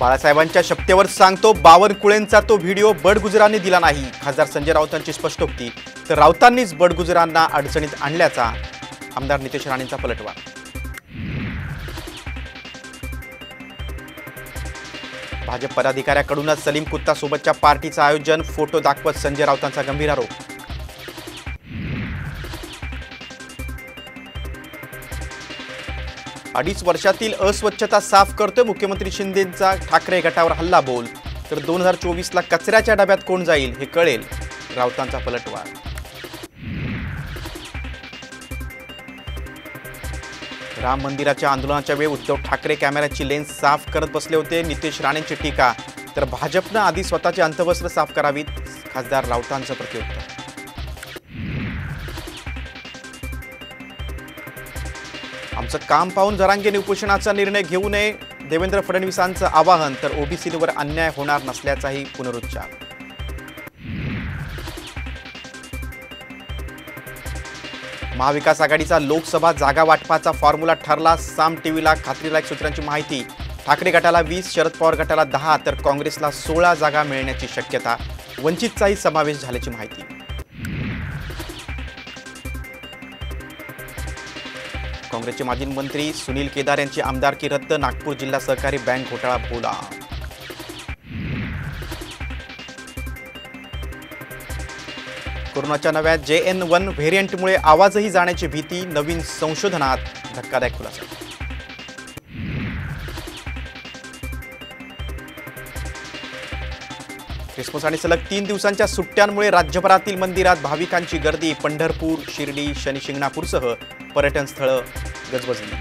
बाळासाहेबांच्या शपथेवर सांगतो बावनकुळेंचा तो व्हिडिओ बडगुजरांनी दिला नाही। खासदार संजय राऊतांची स्पष्टोक्ती। तर राऊतांनीच बडगुजरांना अडचणीत आणल्याचा आमदार नितेश राणेंचा पलटवार। भाजप पदाधिकाऱ्याकडूनच सलीम कुत्ता सोबतच्या पार्टीचं आयोजन। फोटो दाखवत संजय राऊतांचा गंभीर आरोप। 2.5 वर्षातील अस्वच्छता साफ करतोय मुख्यमंत्री शिंदेंचा ठाकरे गटावर हल्ला बोल। तर 2024ला कचऱ्याच्या डब्यात कोण जाईल हे कळेल, राऊतांचा पलटवार। राम मंदिराच्या आंदोलनाच्या वेळी उद्धव ठाकरे कॅमेऱ्याची लेन्स साफ करत बसले होते। नितेश राणेंची टीका। तर भाजपनं आधी स्वतःचे अंतवस्त्र साफ करावीत, खासदार राऊतांचं प्रत्युत्तर। आमचं काम पाहून जरांगेने उपोषणाचा निर्णय घेऊ नये, देवेंद्र फडणवीसांचं आवाहन। तर ओबीसीवर अन्याय होणार नसल्याचाही पुनरुच्चार। महाविकास आघाडीचा लोकसभा जागा वाटपाचा फॉर्म्युला ठरला। साम टीव्हीला खात्रीलायक सूत्रांची माहिती। ठाकरे गटाला 20, शरद पवार गटाला 10 तर काँग्रेसला 16 जागा मिळण्याची शक्यता। वंचितचाही समावेश झाल्याची माहिती। काँग्रेसचे माजी मंत्री सुनील केदार यांची आमदारकी रद्द। नागपूर जिल्हा सहकारी बँक घोटाळा बोला। कोरोनाच्या नव्या JN1 व्हेरियंटमुळे आवाजही जाण्याची भीती। नवीन संशोधनात धक्कादायक खुलासा। ख्रिसमस आणि सलग 3 दिवसांच्या सुट्ट्यांमुळे राज्यभरातील मंदिरात भाविकांची गर्दी। पंढरपूर, शिर्डी, शनी शिंगणापूरसह पर्यटन स्थळं गजबजली।